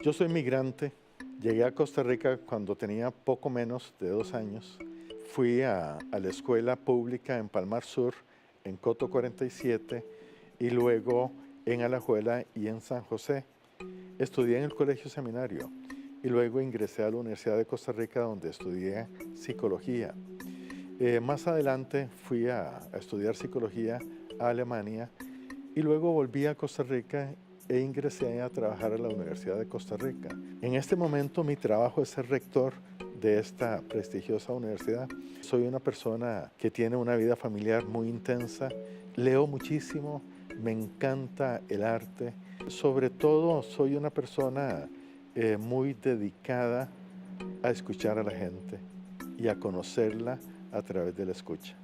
Yo soy migrante. Llegué a Costa Rica cuando tenía poco menos de 2 años. Fui a la escuela pública en Palmar Sur, en Coto 47, y luego en Alajuela y en San José. Estudié en el Colegio Seminario y luego ingresé a la Universidad de Costa Rica, donde estudié psicología. Más adelante fui a estudiar psicología a Alemania y luego volví a Costa Rica e ingresé a trabajar a la Universidad de Costa Rica. En este momento mi trabajo es ser rector de esta prestigiosa universidad. Soy una persona que tiene una vida familiar muy intensa, leo muchísimo, me encanta el arte. Sobre todo soy una persona muy dedicada a escuchar a la gente y a conocerla a través de la escucha.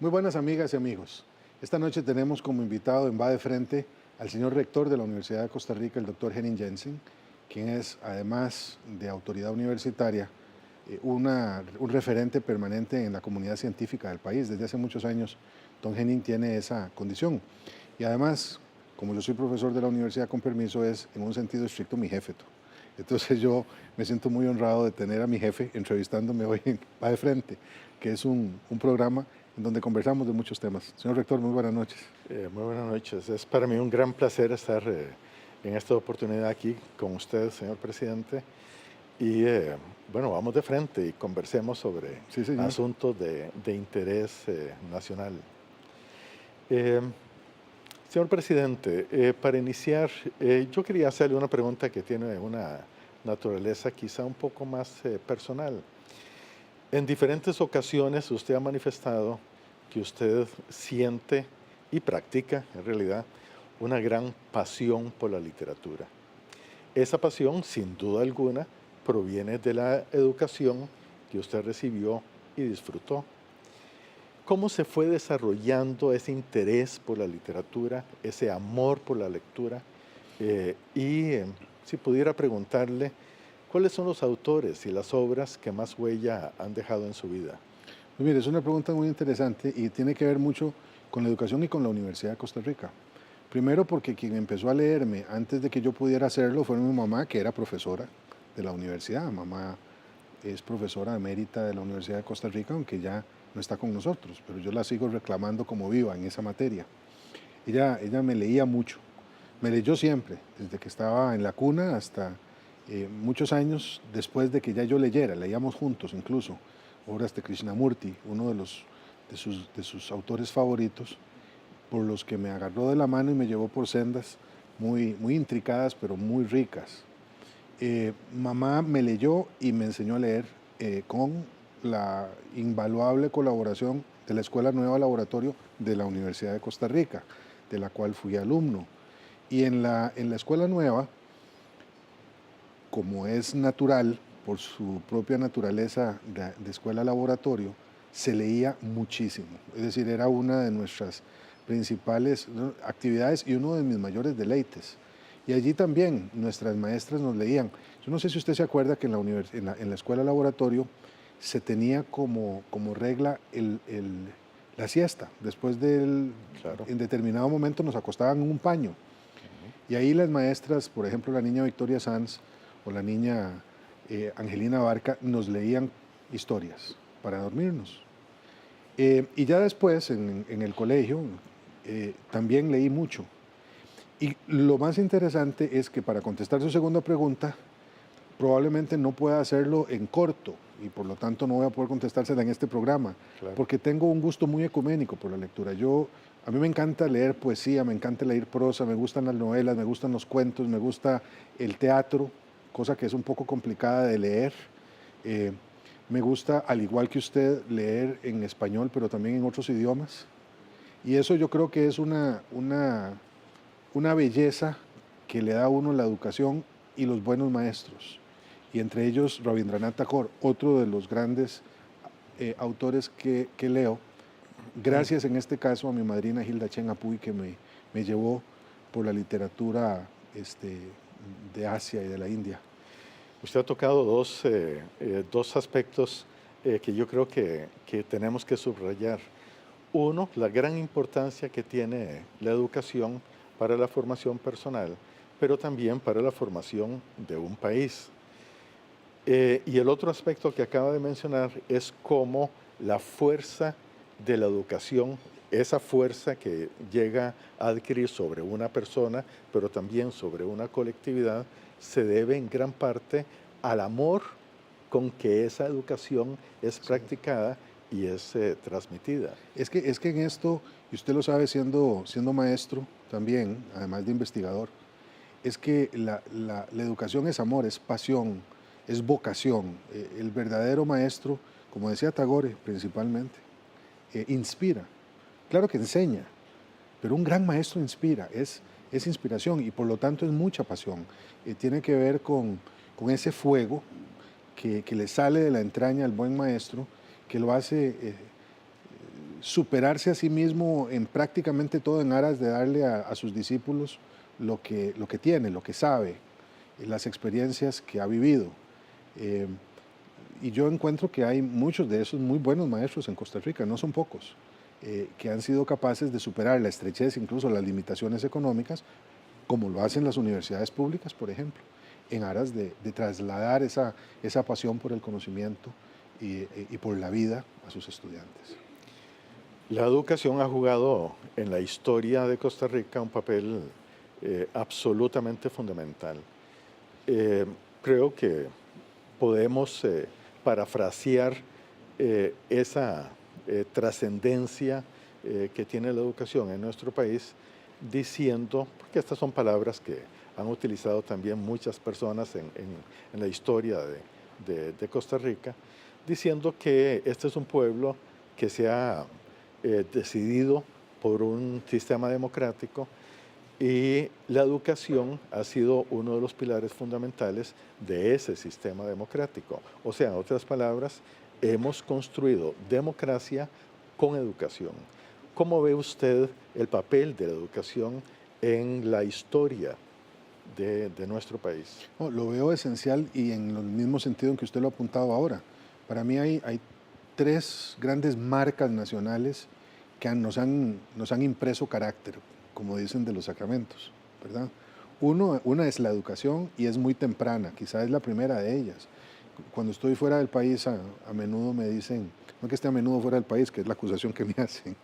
Muy buenas amigas y amigos. Esta noche tenemos como invitado en Va de Frente al señor rector de la Universidad de Costa Rica, el doctor Henning Jensen, quien es, además de autoridad universitaria, un referente permanente en la comunidad científica del país. Desde hace muchos años, don Henning tiene esa condición. Y además, como yo soy profesor de la universidad con permiso, es en un sentido estricto mi jefe. Entonces yo me siento muy honrado de tener a mi jefe entrevistándome hoy en Va de Frente, que es un programa en donde conversamos de muchos temas. Señor rector, muy buenas noches. Muy buenas noches. Es para mí un gran placer estar en esta oportunidad aquí con usted, señor presidente. Y bueno, vamos de frente y conversemos sobre Sí, señor. asuntos de interés nacional. Eh, Señor presidente, para iniciar, yo quería hacerle una pregunta que tiene una naturaleza quizá un poco más personal. En diferentes ocasiones usted ha manifestado que usted siente y practica, en realidad, una gran pasión por la literatura. Esa pasión, sin duda alguna, proviene de la educación que usted recibió y disfrutó. ¿Cómo se fue desarrollando ese interés por la literatura, ese amor por la lectura? Si pudiera preguntarle, ¿cuáles son los autores y las obras que más huella han dejado en su vida? Pues mire, es una pregunta muy interesante y tiene que ver mucho con la educación y con la Universidad de Costa Rica. Primero porque quien empezó a leerme antes de que yo pudiera hacerlo fue mi mamá, que era profesora de la universidad. Mamá es profesora emérita de la Universidad de Costa Rica, aunque ya no está con nosotros, pero yo la sigo reclamando como viva en esa materia. Ella me leía mucho, me leyó siempre, desde que estaba en la cuna hasta muchos años después de que ya yo leyera, leíamos juntos incluso obras de Krishnamurti, uno de sus autores favoritos, por los que me agarró de la mano y me llevó por sendas muy intricadas, pero muy ricas. Mamá me leyó y me enseñó a leer con la invaluable colaboración de la Escuela Nueva Laboratorio de la Universidad de Costa Rica, de la cual fui alumno. Y en la Escuela Nueva, como es natural, por su propia naturaleza de escuela laboratorio, se leía muchísimo. Es decir, era una de nuestras principales actividades y uno de mis mayores deleites. Y allí también nuestras maestras nos leían. Yo no sé si usted se acuerda que en la escuela laboratorio se tenía como regla la siesta. Después Claro. en determinado momento nos acostaban en un paño. Y ahí las maestras, por ejemplo, la niña Victoria Sanz o la niña Angelina Barca, nos leían historias para dormirnos. Y ya después, en el colegio, también leí mucho. Y lo más interesante es que para contestar su segunda pregunta, probablemente no pueda hacerlo en corto y por lo tanto no voy a poder contestársela en este programa, Claro. porque tengo un gusto muy ecuménico por la lectura. A mí me encanta leer poesía, me encanta leer prosa, me gustan las novelas, me gustan los cuentos, me gusta el teatro, cosa que es un poco complicada de leer. Me gusta, al igual que usted, leer en español, pero también en otros idiomas. Y eso yo creo que es una belleza que le da a uno la educación y los buenos maestros. Y entre ellos Rabindranath Tagore, otro de los grandes autores que leo, gracias en este caso a mi madrina Hilda Chen Apuy, que me llevó por la literatura de Asia y de la India. Usted ha tocado dos aspectos que yo creo que tenemos que subrayar. Uno, la gran importancia que tiene la educación para la formación personal, pero también para la formación de un país. Y el otro aspecto que acaba de mencionar es cómo la fuerza de la educación, esa fuerza que llega a adquirir sobre una persona, pero también sobre una colectividad, se debe en gran parte al amor con que esa educación es Sí. practicada y es transmitida. Es que en esto, y usted lo sabe siendo maestro también, además de investigador, es que la educación es amor, es pasión, es vocación. El verdadero maestro, como decía Tagore principalmente, inspira. Claro que enseña, pero un gran maestro inspira, es inspiración y por lo tanto es mucha pasión. Tiene que ver con ese fuego que le sale de la entraña al buen maestro, que lo hace superarse a sí mismo en prácticamente todo en aras de darle a sus discípulos lo que tiene, lo que sabe, las experiencias que ha vivido. Eh, y yo encuentro que hay muchos de esos muy buenos maestros en Costa Rica, no son pocos, que han sido capaces de superar la estrechez, incluso las limitaciones económicas, como lo hacen las universidades públicas, por ejemplo, en aras de trasladar esa pasión por el conocimiento y por la vida a sus estudiantes. La educación ha jugado en la historia de Costa Rica un papel absolutamente fundamental. Eh, Creo que podemos parafrasear esa trascendencia que tiene la educación en nuestro país diciendo, porque estas son palabras que han utilizado también muchas personas en la historia de Costa Rica, diciendo que este es un pueblo que se ha decidido por un sistema democrático y la educación ha sido uno de los pilares fundamentales de ese sistema democrático. O sea, en otras palabras, hemos construido democracia con educación. ¿Cómo ve usted el papel de la educación en la historia de nuestro país? No, lo veo esencial y en el mismo sentido en que usted lo ha apuntado ahora. Para mí hay tres grandes marcas nacionales que nos han impreso carácter, como dicen de los sacramentos, ¿verdad? Una es la educación y es muy temprana, quizás es la primera de ellas. Cuando estoy fuera del país, a menudo me dicen, no que esté a menudo fuera del país, que es la acusación que me hacen,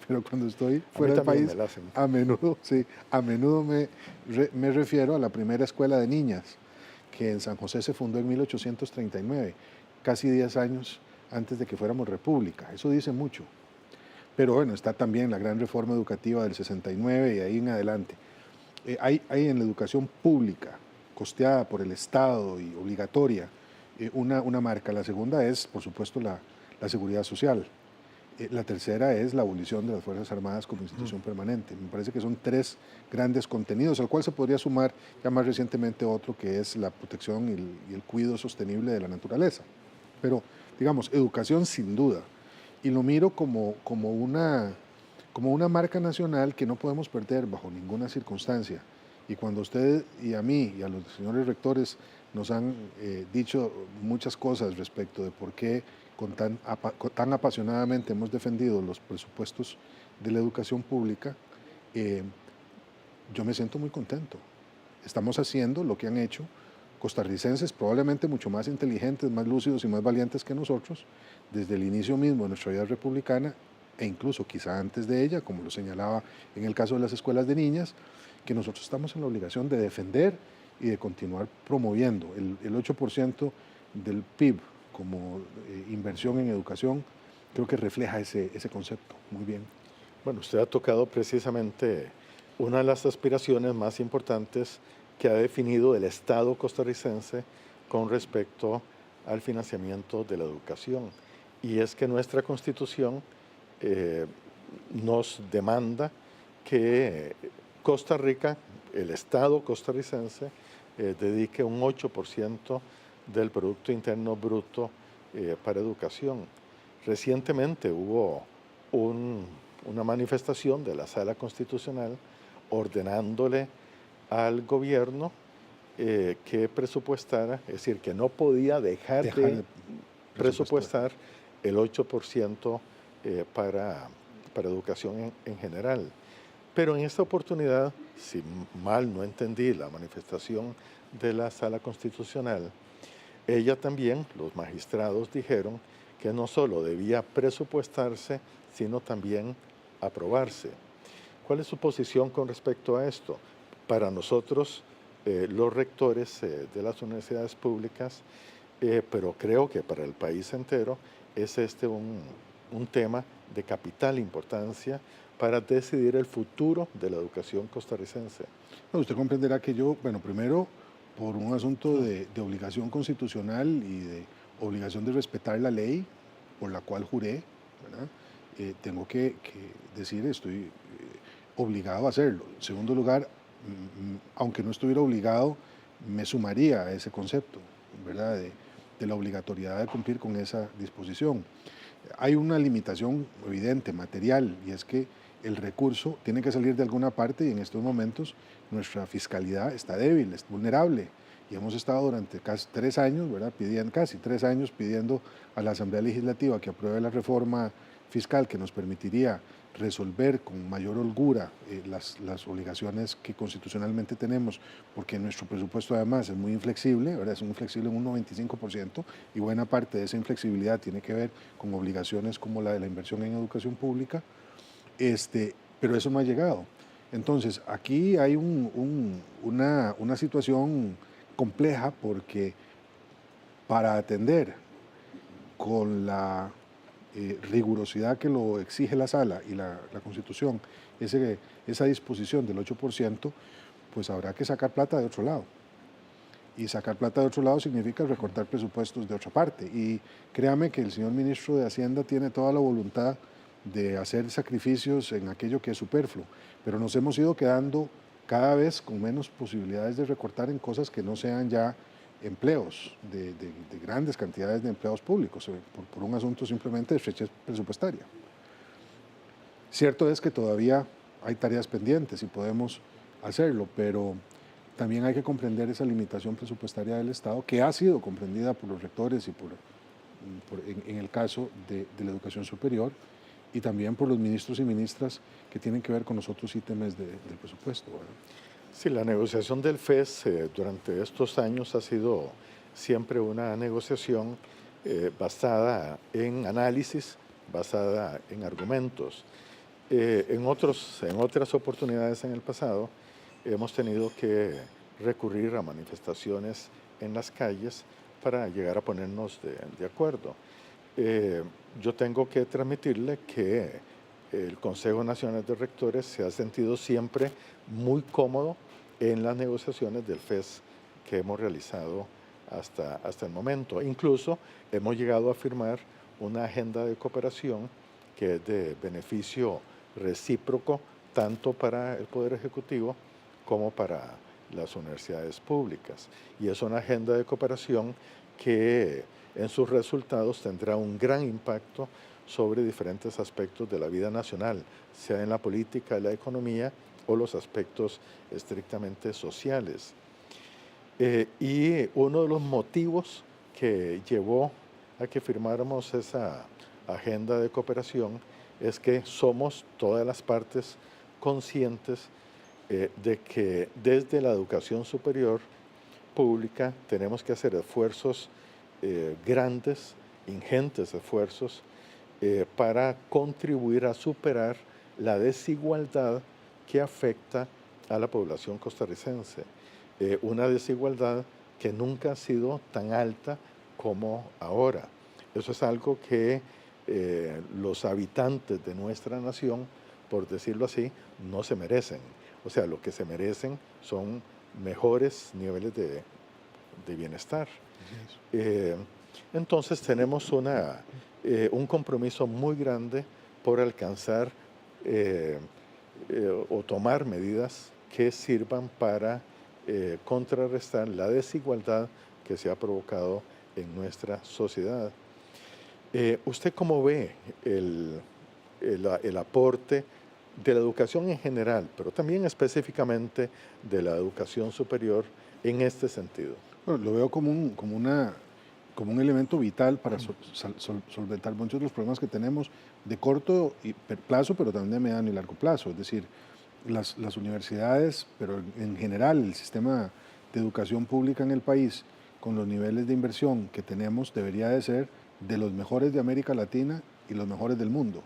pero cuando estoy A mí fuera del también me país, la hacen. a menudo, sí, a menudo me refiero a la primera escuela de niñas, que en San José se fundó en 1839, casi 10 años antes de que fuéramos república. Eso dice mucho. Pero bueno, está también la gran reforma educativa del 69 y ahí en adelante. Hay en la educación pública, costeada por el Estado y obligatoria, una marca. La segunda es, por supuesto, la seguridad social. La tercera es la abolición de las Fuerzas Armadas como institución permanente. Me parece que son tres grandes contenidos, al cual se podría sumar ya más recientemente otro que es la protección y el cuidado sostenible de la naturaleza. Pero, digamos, educación sin duda. Y lo miro como una marca nacional que no podemos perder bajo ninguna circunstancia. Y cuando usted y a mí y a los señores rectores nos han dicho muchas cosas respecto de por qué tan apasionadamente hemos defendido los presupuestos de la educación pública, eh, yo me siento muy contento. Estamos haciendo lo que han hecho costarricenses probablemente mucho más inteligentes, más lúcidos y más valientes que nosotros, desde el inicio mismo de nuestra vida republicana e incluso quizá antes de ella, como lo señalaba en el caso de las escuelas de niñas, que nosotros estamos en la obligación de defender y de continuar promoviendo. El 8% del PIB como inversión en educación creo que refleja ese concepto muy bien. Bueno, usted ha tocado precisamente una de las aspiraciones más importantes que ha definido el Estado costarricense con respecto al financiamiento de la educación. Y es que nuestra Constitución eh, nos demanda que Costa Rica, el Estado costarricense, dedique un 8% del Producto Interno Bruto para educación. Recientemente hubo un una manifestación de la Sala Constitucional ordenándole al gobierno que presupuestara, es decir, que no podía dejar Dejar de de presupuestar el 8% para educación en general. Pero en esta oportunidad si mal no entendí la manifestación de la Sala Constitucional, ella también, los magistrados dijeron que no solo debía presupuestarse, sino también aprobarse. ¿Cuál es su posición con respecto a esto? Para nosotros, los rectores de las universidades públicas, pero creo que para el país entero, es este un tema de capital importancia para decidir el futuro de la educación costarricense. No, usted comprenderá que yo, bueno, primero, por un asunto de obligación constitucional y de obligación de respetar la ley por la cual juré, ¿verdad? Tengo que decir, estoy obligado a hacerlo. En segundo lugar, aunque no estuviera obligado, me sumaría a ese concepto, ¿verdad? De la obligatoriedad de cumplir con esa disposición. Hay una limitación evidente, material, y es que el recurso tiene que salir de alguna parte y en estos momentos nuestra fiscalidad está débil, es vulnerable. Y hemos estado durante casi 3 años, ¿verdad? Casi 3 años pidiendo a la Asamblea Legislativa que apruebe la reforma fiscal que nos permitiría resolver con mayor holgura las obligaciones que constitucionalmente tenemos, porque nuestro presupuesto además es muy inflexible, ¿verdad? Es muy inflexible en un 95% y buena parte de esa inflexibilidad tiene que ver con obligaciones como la de la inversión en educación pública, pero eso no ha llegado. Entonces, aquí hay una situación compleja porque para atender con la rigurosidad que lo exige la Sala y la Constitución, esa disposición del 8%, pues habrá que sacar plata de otro lado. Y sacar plata de otro lado significa recortar presupuestos de otra parte. Y créame que el señor ministro de Hacienda tiene toda la voluntad de hacer sacrificios en aquello que es superfluo, pero nos hemos ido quedando cada vez con menos posibilidades de recortar en cosas que no sean ya empleos, de grandes cantidades de empleados públicos, por un asunto simplemente de estrechez presupuestaria. Cierto es que todavía hay tareas pendientes y podemos hacerlo, pero también hay que comprender esa limitación presupuestaria del Estado que ha sido comprendida por los rectores y en el caso de la educación superior y también por los ministros y ministras que tienen que ver con los otros ítems del presupuesto, ¿verdad? Sí, la negociación del FES durante estos años ha sido siempre una negociación basada en análisis, basada en argumentos. En otras oportunidades en el pasado hemos tenido que recurrir a manifestaciones en las calles para llegar a ponernos de acuerdo. Yo tengo que transmitirle que el Consejo Nacional de Rectores se ha sentido siempre muy cómodo en las negociaciones del FES que hemos realizado hasta el momento. Incluso hemos llegado a firmar una agenda de cooperación que es de beneficio recíproco tanto para el Poder Ejecutivo como para las universidades públicas. Y es una agenda de cooperación que en sus resultados tendrá un gran impacto sobre diferentes aspectos de la vida nacional, sea en la política, la economía o los aspectos estrictamente sociales. Y uno de los motivos que llevó a que firmáramos esa agenda de cooperación es que somos todas las partes conscientes de que desde la educación superior pública tenemos que hacer esfuerzos grandes, ingentes esfuerzos para contribuir a superar la desigualdad que afecta a la población costarricense. Una desigualdad que nunca ha sido tan alta como ahora. Eso es algo que los habitantes de nuestra nación, por decirlo así, no se merecen. O sea, lo que se merecen son mejores niveles de bienestar. Entonces tenemos un compromiso muy grande por alcanzar o tomar medidas que sirvan para contrarrestar la desigualdad que se ha provocado en nuestra sociedad. ¿Usted cómo ve el aporte de la educación en general, pero también específicamente de la educación superior en este sentido? Bueno, lo veo como un elemento vital para solventar muchos de los problemas que tenemos de corto plazo, pero también de mediano y largo plazo. Es decir, las universidades, pero en general el sistema de educación pública en el país, con los niveles de inversión que tenemos, debería de ser de los mejores de América Latina y los mejores del mundo.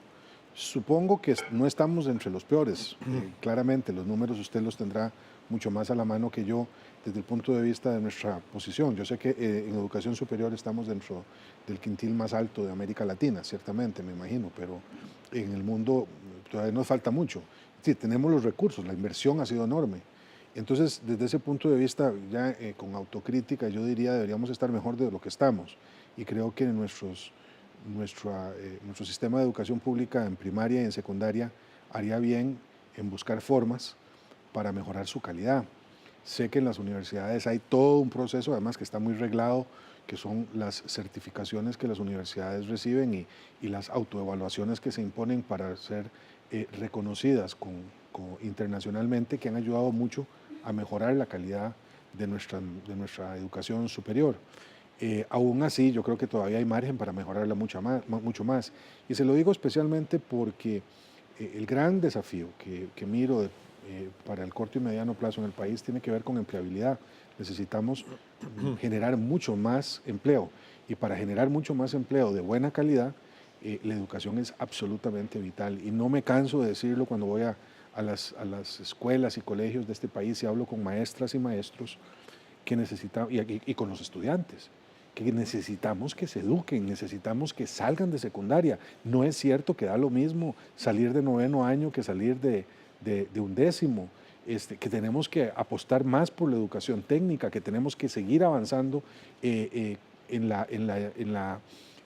Supongo que no estamos entre los peores. Claramente, los números usted los tendrá mucho más a la mano que yo desde el punto de vista de nuestra posición. Yo sé que en educación superior estamos dentro del quintil más alto de América Latina, ciertamente, me imagino, pero en el mundo todavía nos falta mucho. Sí, tenemos los recursos, la inversión ha sido enorme. Entonces, desde ese punto de vista, ya con autocrítica, yo diría deberíamos estar mejor de lo que estamos. Y creo que nuestro sistema de educación pública en primaria y en secundaria haría bien en buscar formas para mejorar su calidad. Sé que en las universidades hay todo un proceso, además que está muy reglado, que son las certificaciones que las universidades reciben y las autoevaluaciones que se imponen para ser reconocidas internacionalmente, que han ayudado mucho a mejorar la calidad de nuestra educación superior. Aún así, yo creo que todavía hay margen para mejorarla mucho más. Y se lo digo especialmente porque el gran desafío que miro para el corto y mediano plazo en el país tiene que ver con empleabilidad. Necesitamos generar mucho más empleo. Y para generar mucho más empleo de buena calidad, la educación es absolutamente vital. Y no me canso de decirlo cuando voy a las escuelas y colegios de este país y hablo con maestras y maestros que y con los estudiantes, que necesitamos que se eduquen, necesitamos que salgan de secundaria. No es cierto que da lo mismo salir de 9º año que salir de 11º, que tenemos que apostar más por la educación técnica, que tenemos que seguir avanzando en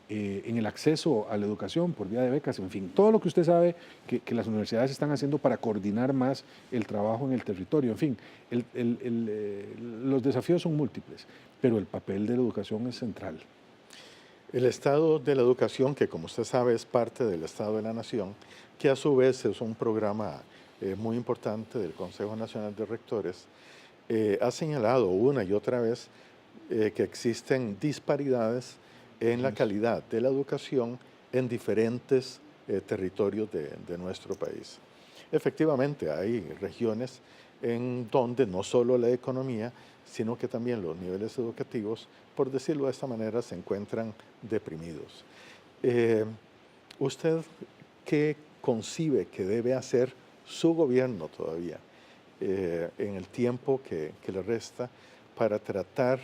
el acceso a la educación por vía de becas, en fin, todo lo que usted sabe que las universidades están haciendo para coordinar más el trabajo en el territorio. En fin, los desafíos son múltiples, pero el papel de la educación es central. El Estado de la Educación, que como usted sabe es parte del Estado de la Nación, que a su vez es un programa muy importante del Consejo Nacional de Rectores, ha señalado una y otra vez que existen disparidades en la calidad de la educación en diferentes territorios de nuestro país. Efectivamente, hay regiones en donde no solo la economía, sino que también los niveles educativos, por decirlo de esta manera, se encuentran deprimidos. ¿Usted qué concibe que debe hacer su gobierno todavía en el tiempo que le resta para tratar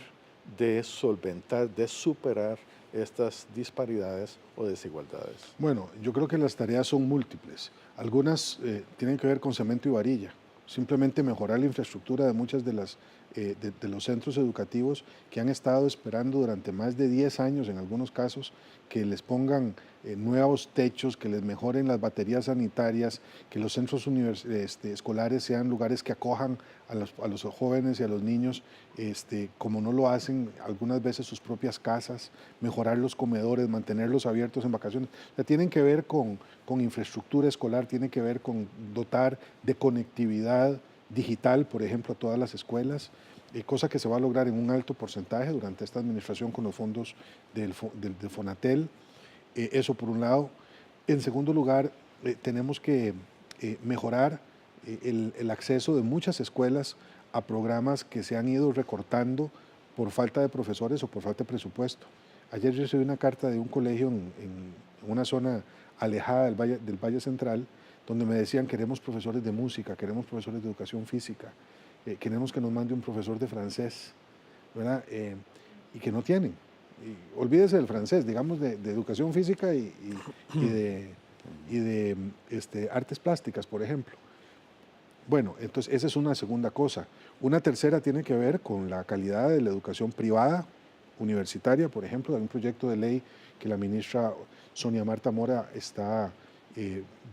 de solventar, de superar estas disparidades o desigualdades? Bueno, yo creo que las tareas son múltiples. Algunas tienen que ver con cemento y varilla. Simplemente mejorar la infraestructura de muchas de los centros educativos que han estado esperando durante más de 10 años en algunos casos, que les pongan nuevos techos, que les mejoren las baterías sanitarias, que los centros escolares sean lugares que acojan a los jóvenes y a los niños, como no lo hacen algunas veces sus propias casas, mejorar los comedores, mantenerlos abiertos en vacaciones. O sea, tienen que ver con infraestructura escolar, tiene que ver con dotar de conectividad digital, por ejemplo, a todas las escuelas, cosa que se va a lograr en un alto porcentaje durante esta administración con los fondos del Fonatel. Eso por un lado. En segundo lugar, tenemos que mejorar el acceso de muchas escuelas a programas que se han ido recortando por falta de profesores o por falta de presupuesto. Ayer recibí una carta de un colegio en una zona alejada del Valle Central, donde me decían: queremos profesores de música, queremos profesores de educación física, queremos que nos mande un profesor de francés, ¿verdad? Y que no tienen. Olvídese del francés, digamos de educación física y de artes plásticas, por ejemplo. Bueno, entonces esa es una segunda cosa. Una tercera tiene que ver con la calidad de la educación privada, universitaria, por ejemplo. Hay un proyecto de ley que la ministra Sonia Marta Mora está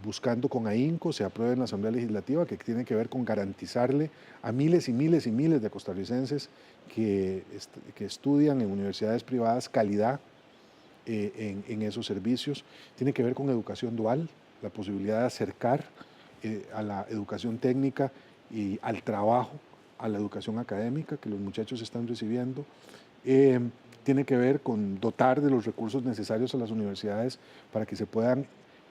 buscando con ahínco, se aprueba en la Asamblea Legislativa, que tiene que ver con garantizarle a miles y miles y miles de costarricenses que estudian en universidades privadas calidad en esos servicios. Tiene que ver con educación dual, la posibilidad de acercar a la educación técnica y al trabajo, a la educación académica que los muchachos están recibiendo. Tiene que ver con dotar de los recursos necesarios a las universidades para que se puedan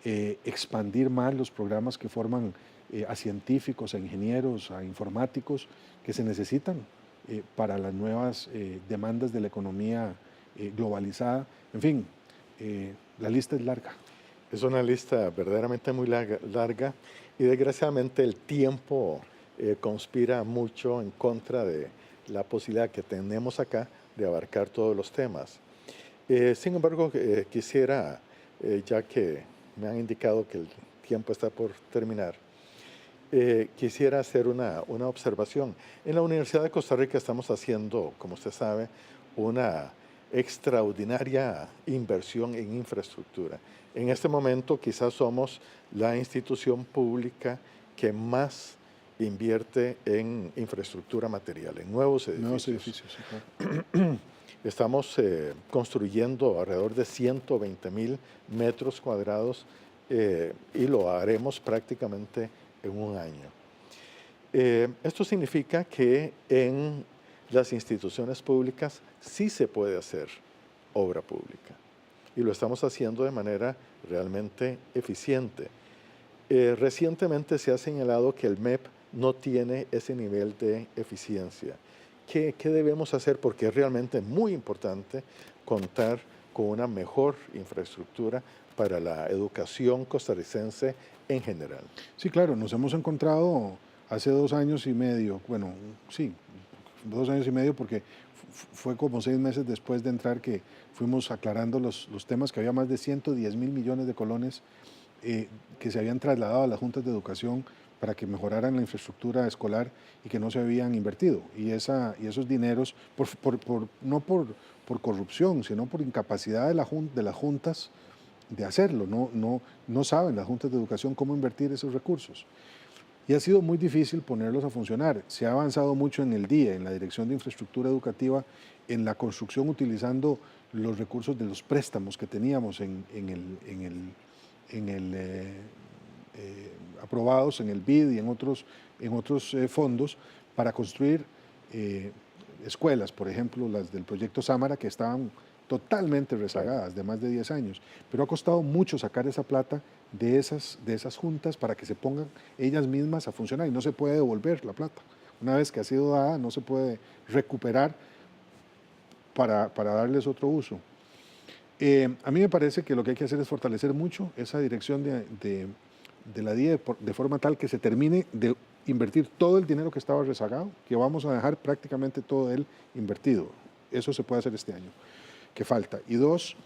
expandir más los programas que forman a científicos, a ingenieros, a informáticos que se necesitan para las nuevas demandas de la economía globalizada. En fin, la lista es larga. Es una lista verdaderamente muy larga y desgraciadamente el tiempo conspira mucho en contra de la posibilidad que tenemos acá de abarcar todos los temas. Sin embargo, quisiera, ya que me han indicado que el tiempo está por terminar, quisiera hacer una observación. En la Universidad de Costa Rica estamos haciendo, como usted sabe, una extraordinaria inversión en infraestructura. En este momento quizás somos la institución pública que más invierte en infraestructura material, en nuevos edificios. Nuevos edificios, sí, claro. Estamos construyendo alrededor de 120,000 metros cuadrados y lo haremos prácticamente en un año. Esto significa que en las instituciones públicas sí se puede hacer obra pública y lo estamos haciendo de manera realmente eficiente. Recientemente se ha señalado que el MEP no tiene ese nivel de eficiencia. ¿Qué debemos hacer? Porque es realmente muy importante contar con una mejor infraestructura para la educación costarricense en general. Sí, claro, nos hemos encontrado hace 2 años y medio, bueno, sí, 2 años y medio porque fue como 6 meses después de entrar que fuimos aclarando los temas, que había más de 110,000 millones de colones que se habían trasladado a las juntas de educación para que mejoraran la infraestructura escolar y que no se habían invertido. Y esos dineros, no por corrupción, sino por incapacidad de las juntas de hacerlo. No saben las juntas de educación cómo invertir esos recursos. Y ha sido muy difícil ponerlos a funcionar. Se ha avanzado mucho en el DIE, en la Dirección de Infraestructura Educativa, en la construcción utilizando los recursos de los préstamos que teníamos aprobados en el BID y en otros fondos para construir escuelas, por ejemplo, las del proyecto Samara, que estaban totalmente rezagadas, de más de 10 años. Pero ha costado mucho sacar esa plata de esas juntas para que se pongan ellas mismas a funcionar y no se puede devolver la plata. Una vez que ha sido dada, no se puede recuperar para darles otro uso. A mí me parece que lo que hay que hacer es fortalecer mucho esa dirección de la DIE de forma tal que se termine de invertir todo el dinero que estaba rezagado, que vamos a dejar prácticamente todo él invertido. Eso se puede hacer este año, que falta. Y 2,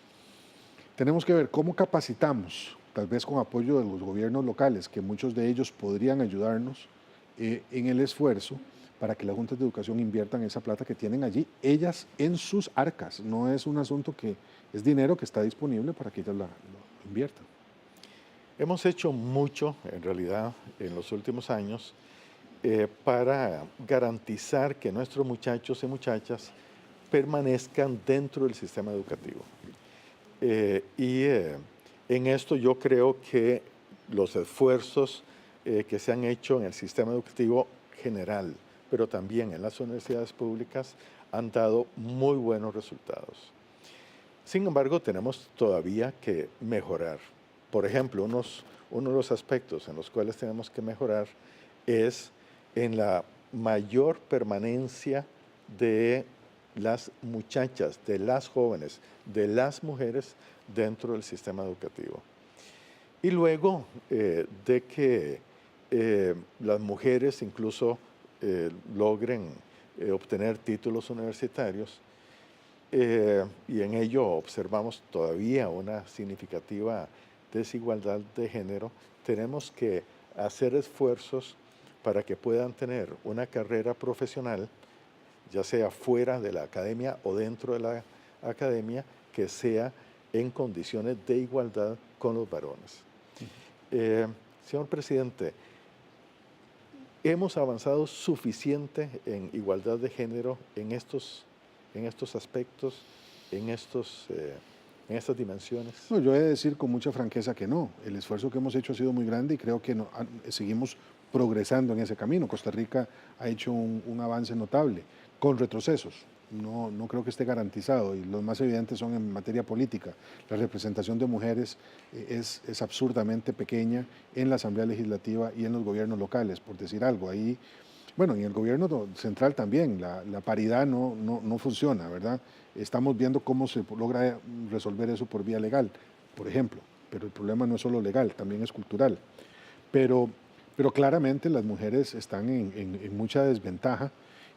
tenemos que ver cómo capacitamos, tal vez con apoyo de los gobiernos locales, que muchos de ellos podrían ayudarnos en el esfuerzo para que las juntas de educación inviertan esa plata que tienen allí, ellas en sus arcas. No es un asunto que es dinero que está disponible para que ellas lo inviertan. Hemos hecho mucho, en realidad, en los últimos años para garantizar que nuestros muchachos y muchachas permanezcan dentro del sistema educativo. En esto yo creo que los esfuerzos que se han hecho en el sistema educativo general, pero también en las universidades públicas, han dado muy buenos resultados. Sin embargo, tenemos todavía que mejorar. Por ejemplo, uno de los aspectos en los cuales tenemos que mejorar es en la mayor permanencia de las muchachas, de las jóvenes, de las mujeres dentro del sistema educativo. Y luego de que las mujeres incluso logren obtener títulos universitarios, y en ello observamos todavía una significativa desigualdad de género, tenemos que hacer esfuerzos para que puedan tener una carrera profesional, ya sea fuera de la academia o dentro de la academia, que sea en condiciones de igualdad con los varones. Señor presidente, ¿hemos avanzado suficiente en igualdad de género en estos aspectos, en estas dimensiones? No, yo he de decir con mucha franqueza que no. El esfuerzo que hemos hecho ha sido muy grande y creo que seguimos progresando en ese camino. Costa Rica ha hecho un avance notable, con retrocesos, no creo que esté garantizado, y los más evidentes son en materia política. La representación de mujeres es absurdamente pequeña en la Asamblea Legislativa y en los gobiernos locales, por decir algo. Ahí, bueno, y en el gobierno central también, la paridad no funciona, ¿verdad? Estamos viendo cómo se logra resolver eso por vía legal, por ejemplo, pero el problema no es solo legal, también es cultural. Pero claramente las mujeres están en mucha desventaja,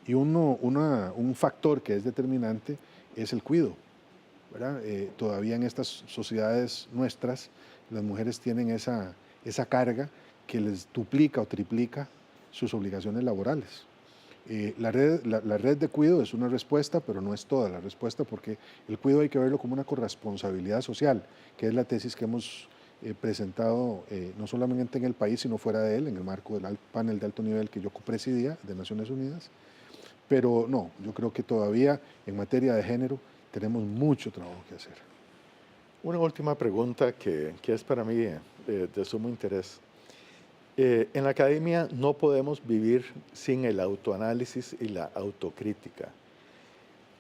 y un factor que es determinante es el cuido, ¿verdad? Todavía en estas sociedades nuestras las mujeres tienen esa carga que les duplica o triplica sus obligaciones laborales. La red de cuido es una respuesta, pero no es toda la respuesta, porque el cuido hay que verlo como una corresponsabilidad social, que es la tesis que hemos presentado no solamente en el país, sino fuera de él, en el marco del panel de alto nivel que yo presidía de Naciones Unidas. Pero no, yo creo que todavía en materia de género tenemos mucho trabajo que hacer. Una última pregunta que es para mí de sumo interés. En la academia no podemos vivir sin el autoanálisis y la autocrítica.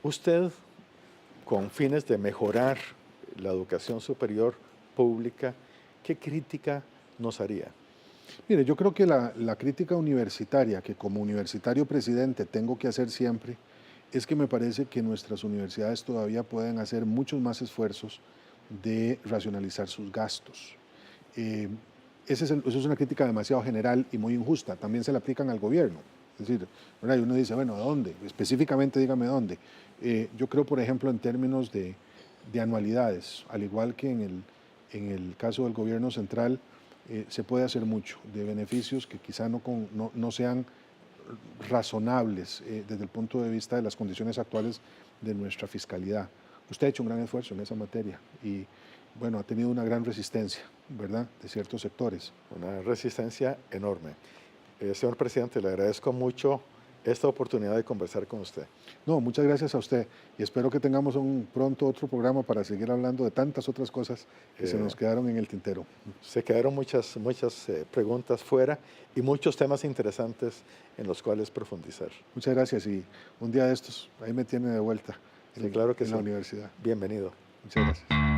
Usted, con fines de mejorar la educación superior pública, ¿qué crítica nos haría? Mire, yo creo que la crítica universitaria que como universitario presidente tengo que hacer siempre es que me parece que nuestras universidades todavía pueden hacer muchos más esfuerzos de racionalizar sus gastos. Eso es una crítica demasiado general y muy injusta. También se la aplican al gobierno. Es decir, ¿verdad? Y uno dice, bueno, ¿a dónde? Específicamente dígame dónde. Yo creo, por ejemplo, en términos de anualidades, al igual que en el caso del gobierno central, se puede hacer mucho de beneficios que quizá no sean razonables desde el punto de vista de las condiciones actuales de nuestra fiscalidad. Usted ha hecho un gran esfuerzo en esa materia y, bueno, ha tenido una gran resistencia, ¿verdad?, de ciertos sectores. Una resistencia enorme. Señor presidente, le agradezco mucho esta oportunidad de conversar con usted. No, muchas gracias a usted y espero que tengamos pronto otro programa para seguir hablando de tantas otras cosas que se nos quedaron en el tintero. Se quedaron muchas preguntas fuera y muchos temas interesantes en los cuales profundizar. Muchas gracias y un día de estos, ahí me tiene de vuelta Sí, claro que en sí. la universidad. Bienvenido. Muchas gracias.